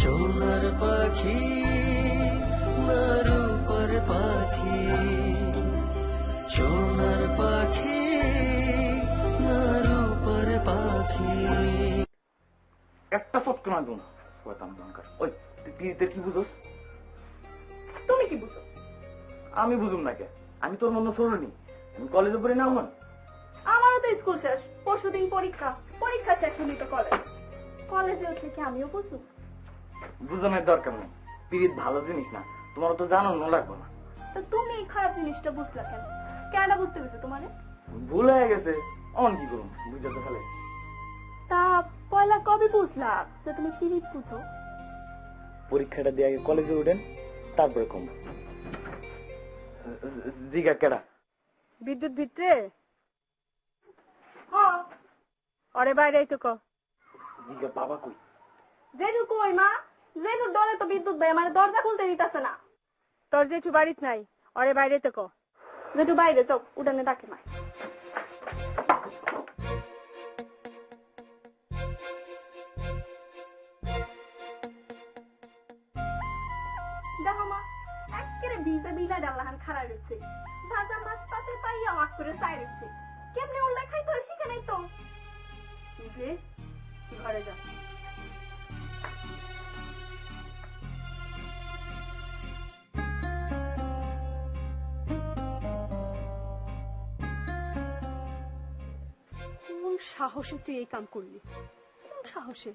সোনার পাখি না রূপর পাখি, সোনার পাখি না রূপর পাখি। একটা চটকে মারবো না কইতাম দরকার। ওই তুই কি বুঝোস? তুমি কি বুঝো? আমি বুঝুম না কে? আমি তোর মনে সরনি, আমি কলেজে পড়ি না হন। আমারও তো স্কুল শেষ, পরশুদিন পরীক্ষা, পরীক্ষা শেষ হলি তো কলেজ, কলেজে উঠলে কি আমিও বুঝু? বুঝানোর দরকার নেই, পিরিত ভালো জিনিস না, তোমার তো জানানো লাগবে না। তো তুমি এই খারাপ জিনিসটা বুঝলা কেন? কেন বুঝতে গেছে তোমারে? ভুল হয়ে গেছে, অন কি করুন বুঝতে তো ফেলে। তা পয়লা কবে বুঝলা যে তুমি পিরিত বুঝো? পরীক্ষাটা দিয়ে আগে কলেজে উঠেন, তারপরে কম। জিগা কেডা? বিদ্যুৎ ভিতরে অরে বাইরে তো ক। জিগা বাবা কই? জেঠু কই মা? জেঠুর ডরে তো বিদ্যুৎ ভাই আমার দরজা খুলতে দিতেছে না। তোর জেঠু বাড়িতে নাই, অরে বাইরে তো ক। জেঠু বাইরে তো উঠানে ডাকে মা। দেখো মা, একেবারে ভিজে বিলা ডালাহান খাড়া রয়েছে, ভাজা মাছ পাতে পাইয়া ওয়াক করে চাই রয়েছে, কেমনে উল্লেখ খাইতে হয় শিখে নাই তো। ঘরে যা। কোন সাহসে তুই এই কাম করলি? কোন সাহসে?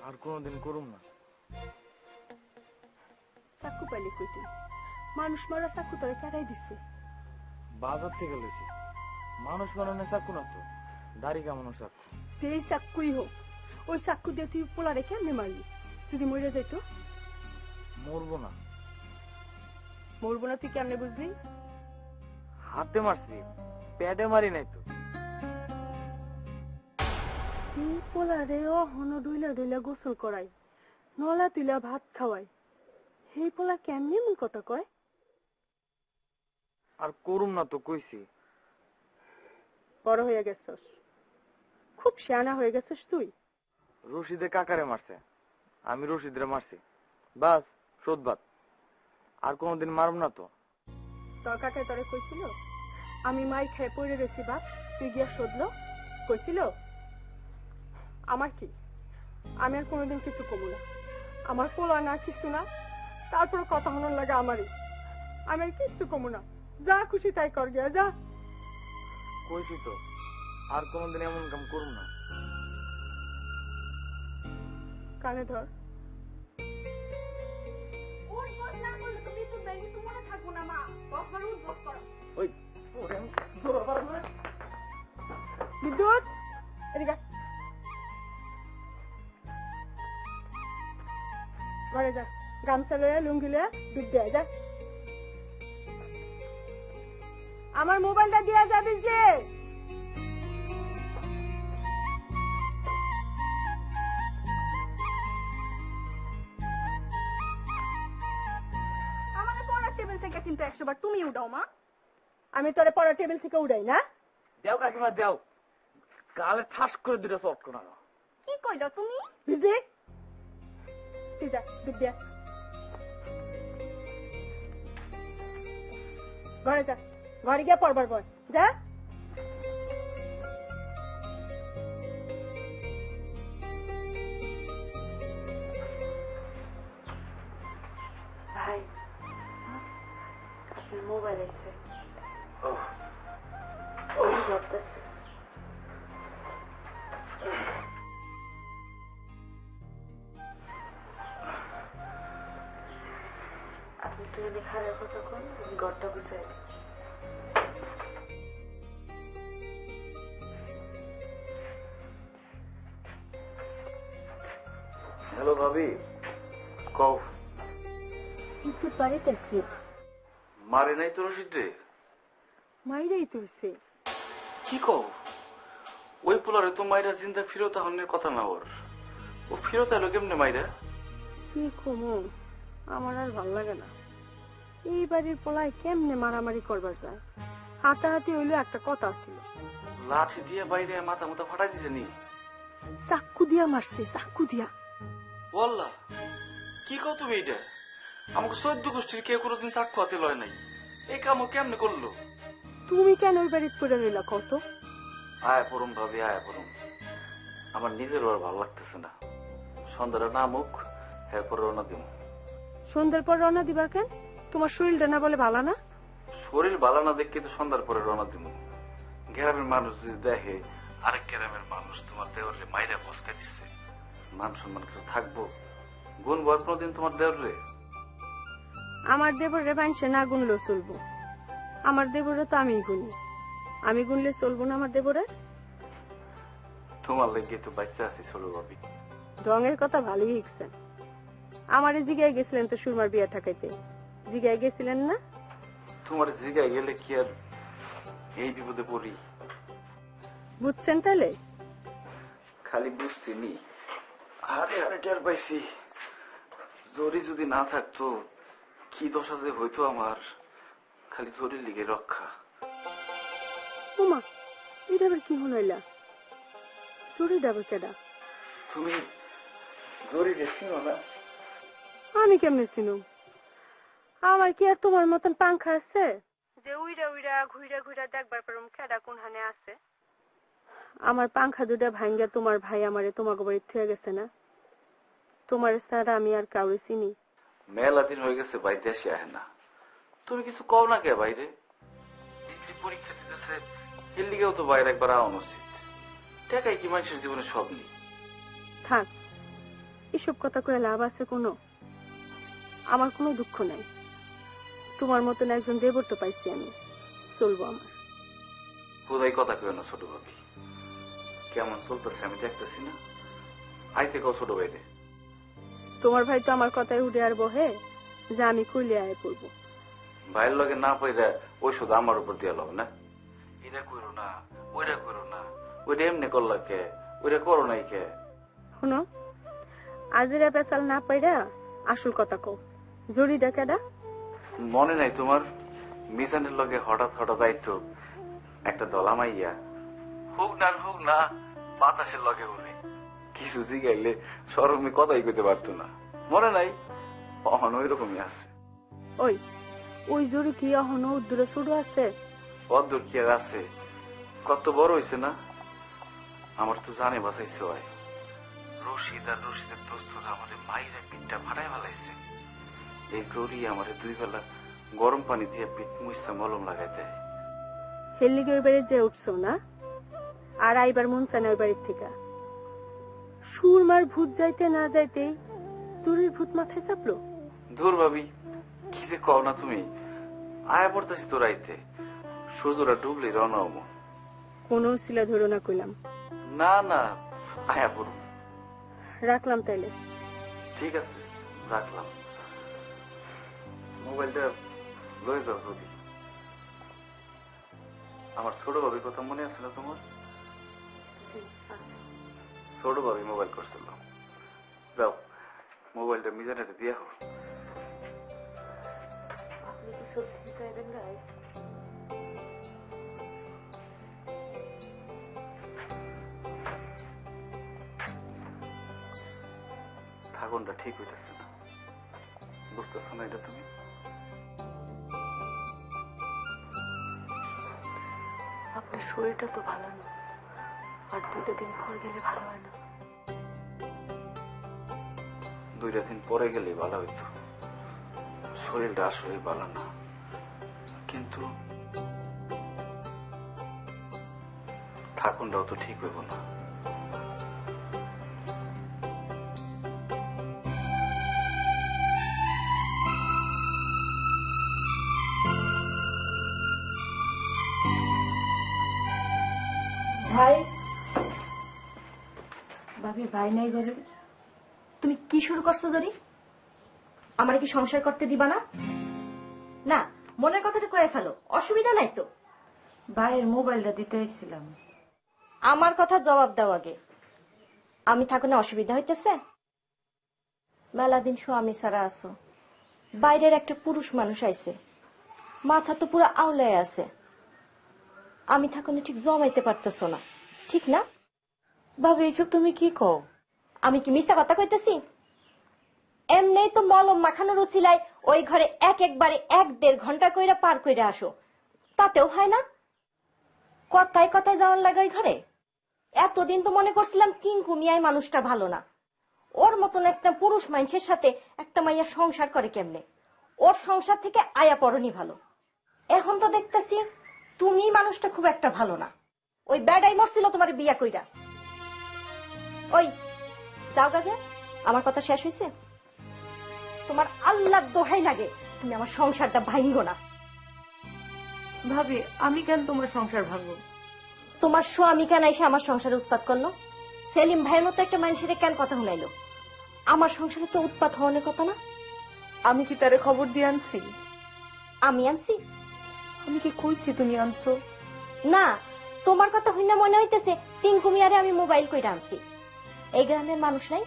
আর কোনদিন করুম না। চাকু পাইলি কই তুই? মানুষ মারা চাকু তোরে কেড়াই দিচ্ছে। বাজার থেকে লইছি, মানুষ মারানো চাকু না তো, দাড়ি কামানো চাকু। সেই চাকুই হোক, ওই চাকু দিয়ে তুই পোলারে কেমনে মারলি? যদি মরে যাইতো? মরবো না। মরবো না তুই কেমনে বুঝলি? হাতে মারছি, পেটে মারি নাই তো। পোলারে অহনো ডুইলা ডুইলা গোসল করাই, নলা তুইলা ভাত খাওয়াই, সেই পোলা কেমনে এমন কথা কয়? আর করুম না তো কইছি। বড় হয়ে গেছস, খুব শিয়ানা হয়ে গেছস তুই। রশিদে কাকারে মারছে, আমি রশিদরে মারছি, বাস শোধবাদ। আর কোনদিন মারুম না তো। তোর কাকায় তোরে কইছিল আমি মাই খেয়ে পড়ে রয়েছি বাপ, তুই গিয়া শোধলো? কইছিল? আমার কি, আমি আর কোনোদিন কিছু কমু না। আমার পোলা না কিছু না, তারপর কথা হনোর লাগে আমারই। আমি আর কিছু কমু না, যা খুশি তাই কর গিয়া যা। কইছি তো, আর কোনদিন এমন কাম করুম না। কানে ধর। বিদ্যুৎ এদিকে ঘরে যা, গামছা লয়ে লুঙ্গি লয়ে দুধ দেয় যা। আমার মোবাইলটা দিয়ে যাবি যে। আমাকে পড়ার টেবিল থেকে কিন্তু 100 বার তুমি উঠাও মা। আমি তোরে পড়ার টেবিল থেকে উঠাই না? দেও কাকিমা দেও, গালে ঠাস করে দুটো চট করে। কি কইলো তুমি? বিজি তুই যা দুধ দিয়া। ঘরে যা, ঘরে গিয়ে পড়বার বল যা। ভাই আপনার মোবাইল আছে। আপনি একটু যদি খারাপ কথা কোন ঘরটা বুঝাই। হ্যালো ভাবি, কও। একটু বাড়িতে আসছি। মারে নাই তো রশিদ রে? মাইরেই তুলছে। কি কও? ওই পোলারে তো মাইরা জিন্দা ফিরত হনের কথা না ওর, ও ফিরত এলো কেমনে মাইরা? কি কমু, আমার আর ভাল লাগে না। এই বাড়ির পোলায় কেমনে মারামারি করবার যায়? হাতাহাতি হইলো একটা কথা ছিল। লাঠি দিয়ে বাইরে মাথা মাথা ফাটাই দিছে নি? চাক্কু দিয়া মারছে, চাক্কু দিয়া। বললা কি কও তুমি এটা? আমাকে 14 গোষ্ঠীর কেউ কোনোদিন সাক্ষ্য হাতে লয় নাই, এই কামও কেমনে করলো? তুমি কেন ওই বাড়িতে পড়ে রইলা কত? আয় পড়ুম ভাবি, আয় পড়ুম। আমার নিজের আর ভালো লাগতেছে না। সন্ধ্যাটা নামুক, এরপর রওনা দিব। সন্ধ্যার পর রওনা দিবা কেন? তোমার শরীরটা না বলে ভালো না? শরীর ভালো না দেখে তো সন্ধ্যার পরে রওনা দিব। গ্রামের মানুষ যদি দেখে আরেক গ্রামের মানুষ তোমার দেওরে মাইরা বসকা দিচ্ছে, মান সম্মান কিছু থাকবো? গুণ বর কোনদিন তোমার দেওরে? আমার দেবরে বানছে না গুনলেও চলবো। আমার দেবরে তো আমি গুনি, আমি গুনলে চলবো না আমার দেবরে? তোমার লেগে তো বাচ্চা আছি ছোট ভাবি। রঙের কথা ভালোই শিখছেন। আমারে জিগায় গেছিলেন তো সুরমার বিয়া ঠাকাইতে, জিগায় গেছিলেন না? তোমার জিগায় গেলে কি আর এই বিপদে পড়ি? বুঝছেন তাহলে? খালি বুঝছি নি, হারে হারে টের পাইছি। জরি যদি না থাকতো কি দশা যে হইতো আমার। খালি জরির লিগে রক্ষা। ওমা, এটা আবার কি হইলা? চুরি যাবে কেডা? তুমি জরি দেখছিও না? আমি কেমনে চিনুম? আমার কি আর তোমার মতন পাংখা আছে যে উইরা উইরা ঘুইরা ঘুইরা দেখবার পারুম কেডা কোনখানে আছে? আমার পাংখা দুটা ভাঙ্গা তোমার ভাই আমারে তোমাকে বাড়ি থুয়ে গেছে না? তোমার ছাড়া আমি আর কাউরে চিনি? মেলা দিন হয়ে গেছে বাইরে আসি আহে না। তুমি কিছু কও না কে বাইরে? পরীক্ষা দিতেছে, এর লিগেও তো বাইরে একবার আওয়ানো উচিত। টাকাই কি মানুষের জীবনে সব নেই? থাক, এসব কথা কয়ে লাভ আছে কোনো? আমার কোনো দুঃখ নাই। তোমার মতন একজন দেবর তো পাইছি আমি, চলবো আমার। খোদাই কথা কেউ না ছোট ভাবি, কেমন চলতেছে আমি দেখতেছি না। আইতে কও ছোট ভাইরে। তোমার ভাই তো আমার কথায় উঠে আর বহে যে আমি কইলে আয় পড়বো। ভাইয়ের লগে না পাইরা ওই শুধু আমার উপর দিয়ে লব না। এটা করো না, ওইটা করো না, ওইটা এমনি করলা কে, ওইটা করো নাই কে? শুনো, আজিরা পেশাল না পাইরা আসল কথা কও, জড়ি ডাকাডা? মনে নাই তোমার? মিজানের লগে হঠাৎ হঠাৎ আইতো একটা দলা মাইয়া, হোক না বাতাসের লগে উড়ে। কিছু জিগাইলে সরমে কথাই কইতে পারতো না, মনে নাই? অহন ওই রকমই আছে। ওই ওই জড়ি কি এখনো উদ্দূরে ছোট আছে? অদ্দূর কি আর আছে, কত বড় হয়েছে না? আমার তো জানে বাঁচাইছে হয়। রশিদ আর রশিদের দোস্তরা আমাদের মাইরা পিঠটা ভাড়ায় ফেলাইছে। এই জড়ি আমারে 2 বেলা গরম পানি দিয়ে পিঠ মুইসা মলম লাগাই দেয়। হেললিগে ওই বাড়ি যে উঠছো না, আর আইবার মন চায় না ওই বাড়ির থেকে। সুরমার ভূত যাইতে না যাইতেই চুরির ভূত মাথায় চাপলো। দূর ভাবি, কি যে কও না তুমি। আয়া পড়তেছি তোর আইতে, সূর্যরা ডুবলে রওনা হবো। কোনো শিলা ধরো না কইলাম। না আয়া পড়ুন। রাখলাম তাইলে। ঠিক আছে, রাখলাম। মোবাইলটা লয়ে যাও যদি। আমার ছোট ভাবির কথা মনে আছে না তোমার? ছোট ভাবি মোবাইল করছিল। যাও, মোবাইলটা মিজানের দিয়া হোক। ঠাকুরটা ঠিক হইতেছে না, বুঝতেছো না এটা তুমি? আপনার শরীরটা তো ভালো না, আর 2 দিন পর গেলে ভালো হয় না? 2 দিন পরে গেলে ভালো হইতো। শরীরটা আসলে ভালো না, কিন্তু ঠাকুরটাও তো ঠিক হইব না। ভাই, ভাবি ভাই নাই ঘরে। তুমি কি শুরু করছো ধরি? আমার কি সংসার করতে দিবা না? না, মনের কথাটা কয়ে ফেলো, অসুবিধা নাই তো। ভাইয়ের মোবাইলটা দিতে এসেছিলাম। আমার কথা জবাব দাও আগে। আমি থাকো না অসুবিধা হইতেছে? মেলা দিন স্বামী ছাড়া আছো, বাইরের একটা পুরুষ মানুষ আইছে, মাথা তো পুরো আউলায় আছে। আমি থাকো না ঠিক জমাইতে পারতেছো না, ঠিক না? ভাবি এইসব তুমি কি কও? আমি কি মিথ্যা কথা কইতেছি? এমনি তো মলম মাখানোর উছিলায় ওই ঘরে একবারে 1-1.5 ঘন্টা কইরা পার কইরা আসো, তাতেও হয় না? কথায় কথায় যাওয়ার লাগে ওই ঘরে। এতদিন তো মনে করছিলাম টিঙ্কু মিয়াই মানুষটা ভালো না, ওর মতন একটা পুরুষ মানুষের সাথে একটা মাইয়া সংসার করে কেমনে? ওর সংসার থেকে আয়া পরনি ভালো। এখন তো দেখতেছি তুমি মানুষটা খুব একটা ভালো না। ওই বেডাই মরছিল তোমার বিয়া কইরা। ওই যাও গাজে, আমার কথা শেষ হয়েছে? তোমার আল্লাহর দোহাই লাগে তুমি আমার সংসারটা ভাঙো না। ভাবি, আমি কেন তোমার সংসার ভাঙবো? তোমার স্বামী কেন এসে আমার সংসারে উৎপাত করলো? সেলিম ভাইয়ের মতো একটা মানুষের কেন কথা শুনাইলো? আমার সংসারে তো উৎপাত হওয়ার কথা না। আমি কি তারে খবর দিয়ে আনছি? আমি আনছি? আমি কি কইছি তুমি আনছো? না, তোমার কথা হইনা মনে হইতেছে টিঙ্কু মিয়ারে আমি মোবাইল কইরা আনছি। এই গ্রামের মানুষ নাই,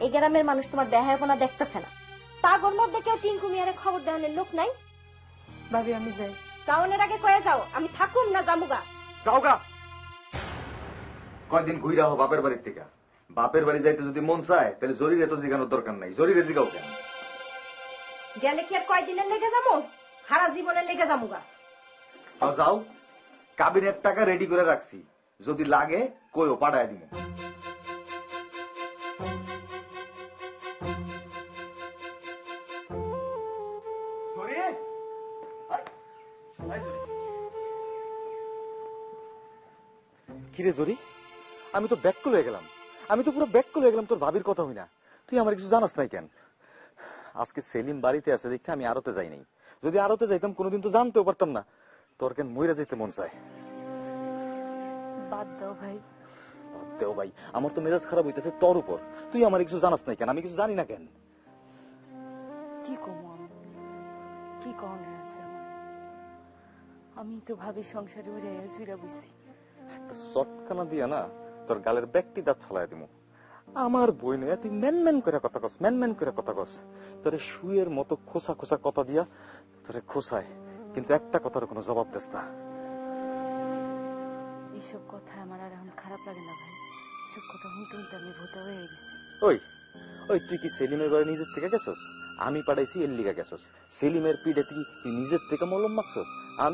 এই গ্রামের মানুষ তোমার দেখাপনা দেখতেছে না, তাগর মধ্যে কেউ টিঙ্কু মিয়ারে খবর দেওয়ার লোক নাই। ভাবি আমি যাই। যাওয়ানের আগে কয়ে যাও আমি থাকুম না জামুগা। যাও গা। কয়দিন ঘুরে আহ বাপের বাড়ির থেকে। বাপের বাড়ি যাইতে যদি মন চায় তাহলে জরিরে তো জিগানোর দরকার নাই, জরিরে জিগাও কেন? গেলে কি আর কয়দিনের লেগে যাবো? সারা জীবনের লেগে জামুগা। যাও, কাবিনের টাকা রেডি করে রাখছি, যদি লাগে কইও পাঠায় দিব। কিরে জরি, আমি তো ব্যাক হয়ে গেলাম, আমি তো পুরো ব্যাক হয়ে গেলাম তোর ভাবির কথা হই না। তুই আমার কিছু জানাস নাই কেন? আজকে সেলিম বাড়িতে আছে দেখে আমি আড়তে যাই নাই। যদি আড়তে যাইতাম কোনোদিন তো জানতেও পারতাম না তোর কেন মইরা যেতে মন চায়। বাদ দাও ভাই। বাদ দেও ভাই, আমার তো মেজাজ খারাপ হইতেছে তোর উপর। তুই আমার কিছু জানাস নাই কেন? আমি কিছু জানি না কেন? কি কমো আমি? কি কমে আছে আমার? আমি তো ভাবি সংসারে উড়ে জুড়ে বসি। একটা চটকানা দিয়া না তোর গালের ব্যক্তি দাঁত ফেলাই দিমু। আমার বই নয়, তুই মেন মেন করে কথা কস, মেন মেন করে কথা কস। তোরে শুয়ের মতো খোসা খোসা কথা দিয়া তোরে খোসায়, কিন্তু একটা কথার কোনো জবাব দিস না। এইসব কথা আমার আর এখন খারাপ লাগে না ভাই। এসব কথা শুনতে শুনতে আমি ভূত হয়ে গেছি। ওই ওই তুই কি সেলিমের ঘরে নিজের থেকে গেছস? আমি পাঠাইছি এর লিগা গেছস? সেলিমের পিঠে তুই নিজের থেকে মলম মাখছস? আমি